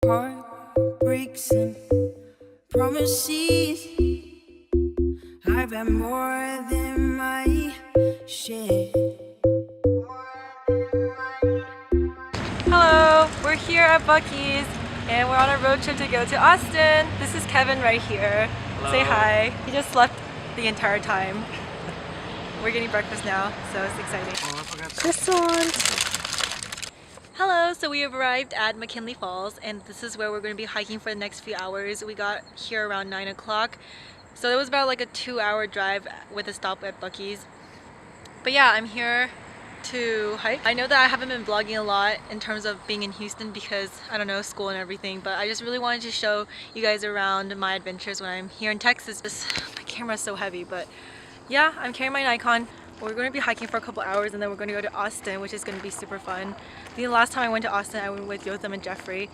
Heartbreaks and promises, I've had more than my share. Hello, we're here at Buc-ee's and we're on a road trip to go to Austin. This is Kevin right here. Hello. Say hi. He just slept the entire time. We're getting breakfast now, so it's exciting. Croissant. Hello, so we have arrived at McKinley Falls and this is where we're going to be hiking for the next few hours. We got here around 9 o'clock, so it was about like a 2-hour drive with a stop at Buc-ee's. But yeah, I'm here to hike. I know that I haven't been vlogging a lot in terms of being in Houston because, I don't know, school and everything, but I just really wanted to show you guys around my adventures when I'm here in Texas. My camera's so heavy, but yeah, I'm carrying my Nikon. We're going to be hiking for a couple hours and then we're going to go to Austin, which is going to be super fun. The last time I went to Austin, I went with Yotham and Jeffrey,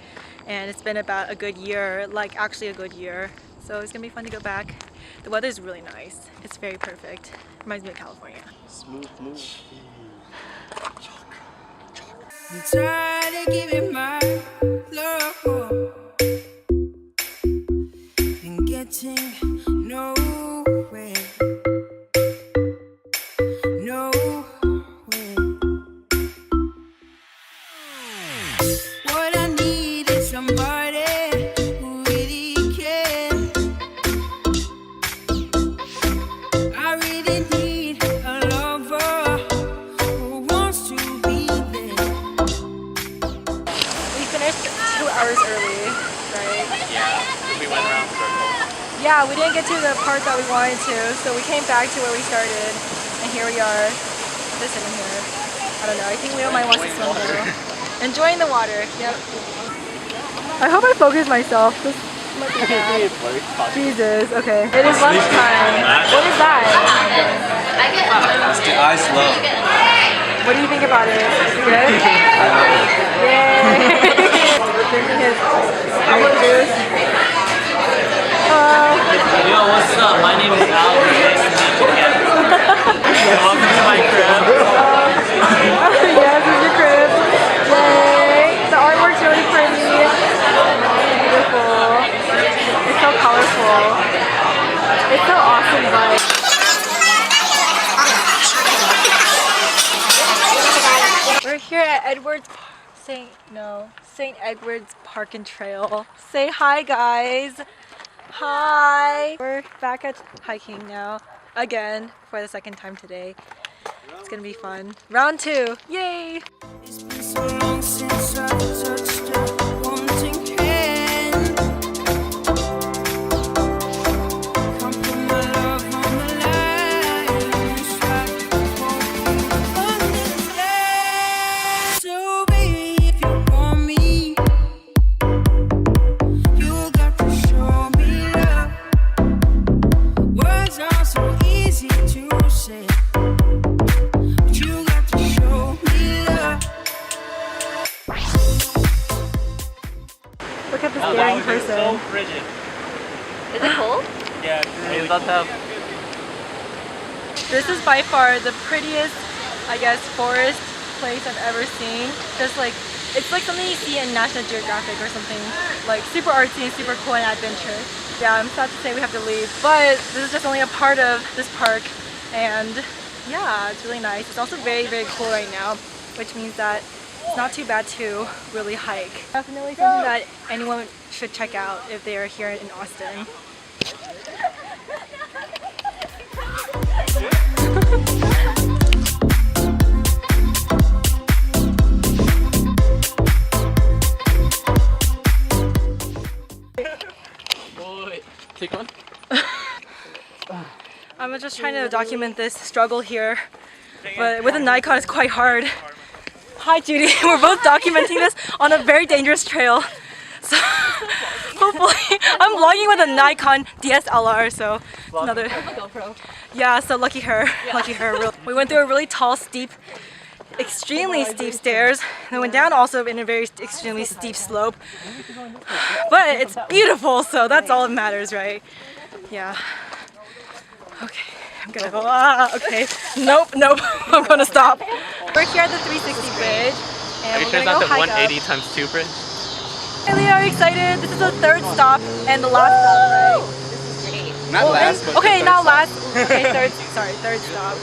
and it's been about a good year, like actually a good year. So it's going to be fun to go back. The weather is really nice. It's very perfect. Reminds me of California. Smooth move. I'm trying to give it my love and getting nowhere. What I need is somebody who really cares. I really need a lover who wants to be there. We finished 2 hours early, right? Yeah, we went around circles. Yeah, we didn't get to the part that we wanted to, so we came back to where we started, and here we are, just sitting here. I don't know, I think Leo might want to swim though. Enjoying the water, yep. I hope I focus myself. This might be bad. Jesus, okay. It is lunchtime. What is that? It's the ice love. What do you think about it? Good? Yay! Drinking his orange juice. Yo, what's up? My name is Alex. Nice to meet you again. Welcome to my crib. Yes, this is your crib. Yay! The artwork's really pretty. Beautiful. It's so colorful. It's so awesome, but we're here at St. Edward's Park and Trail. Say hi, guys. Hi. We're back at hiking now, again, for the second time today. It's gonna be fun. Round 2, yay! It's been so long since I touched a wanting hand. Come put my love on the line. Strike for understand. So baby, if you want me, you got to show me love. Words are so easy to say. Look at this Oh, daring that was person. so frigid. Is it cold? Yeah, it's really cold. This is by far the prettiest, I guess, forest place I've ever seen. Just like, it's like something you see in National Geographic or something, like super artsy and super cool and adventure. Yeah, I'm sad to say we have to leave, but this is just only a part of this park, and yeah, it's really nice. It's also very, very cool right now, which means that it's not too bad to really hike. Definitely something that anyone should check out if they are here in Austin. Boy, take one. I'm just trying to document this struggle here, but with a Nikon it's quite hard. Hi Judy, we're both documenting this on a very dangerous trail. So hopefully, I'm vlogging with a Nikon DSLR, so another GoPro. Yeah, so lucky her, lucky her. We went through a really tall, steep, extremely steep stairs, and went down also in a very extremely steep slope. But it's beautiful, so that's all that matters, right? Yeah. Okay, I'm gonna go. Okay. Nope, nope. I'm gonna stop. We're here at the 360 bridge, and Are you we're sure it's gonna not go the hike 180 up. times 2 bridge? Really are excited. This is the third stop and the last stop, right? Not last, but Okay, the not third last. Okay, third stop.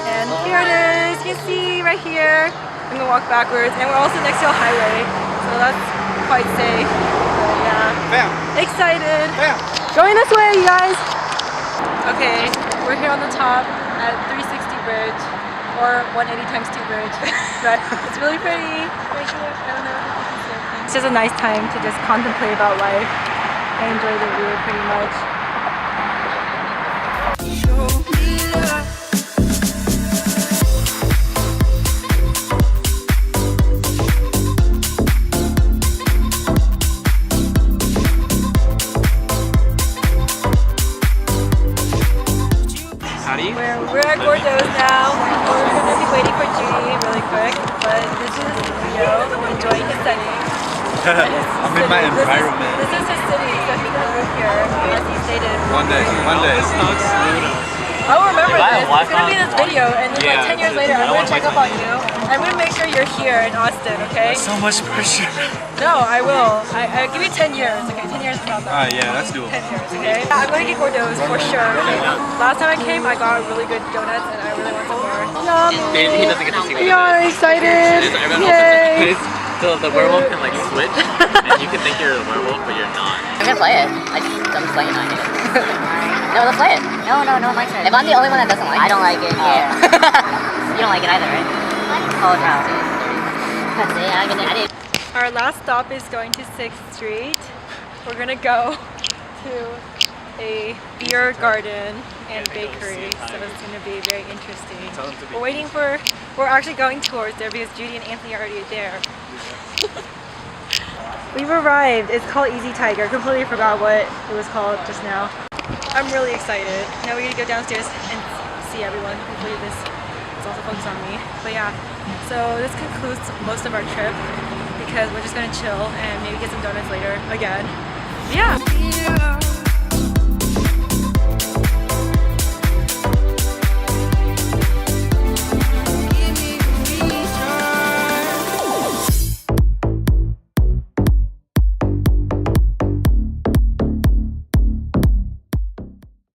And here it is. You can see right here. I'm gonna walk backwards, and we're also next to a highway, so that's quite safe. But yeah, Bam. excited. Bam. Going this way, you guys. Okay, we're here on the top at 360 Bridge, or 180 times 2 Bridge. But it's really pretty. Right here. I don't know if you can see everything. It's just a nice time to just contemplate about life. I enjoy the view pretty much. Show me love. Howdy. We're at Gordo's now. We're gonna be waiting for Judy really quick, but this is Leo enjoying his setting. I'm in my environment. This is his city, so he's gonna move here as he stated. One day. I'll remember If I this. have It's gonna be in this video, and then Yeah. like 10 years later, I'm gonna check up on you. I'm gonna make sure you're here in Austin, okay? So much pressure. No, I will. I give you 10 years, okay? 10 years from now. Yeah, that's doable. 10 years, okay? I'm gonna get Gordo's for sure. Last time I came, I got really good donuts, and I really want some more. He doesn't get to see what We are excited! Yay! So the werewolf can like switch, and you can think you're a werewolf, but you're not. I'm gonna play it. I'm playing it. I hate it. No, let's play it. No one likes it. If I'm the only one that doesn't like it. I don't like it. Yeah. You don't like it either, right? Oh no. See, I did. Our last stop is going to 6th Street. We're gonna go to a beer garden and bakery, so it's gonna be very interesting. We're actually going towards there because Judy and Anthony are already there. We've arrived. It's called Easy Tiger. Completely forgot what it was called just now. I'm really excited. Now we're gonna go downstairs and see everyone. Hopefully this is also focused on me. But yeah, so this concludes most of our trip because we're just gonna chill and maybe get some donuts later again. But yeah.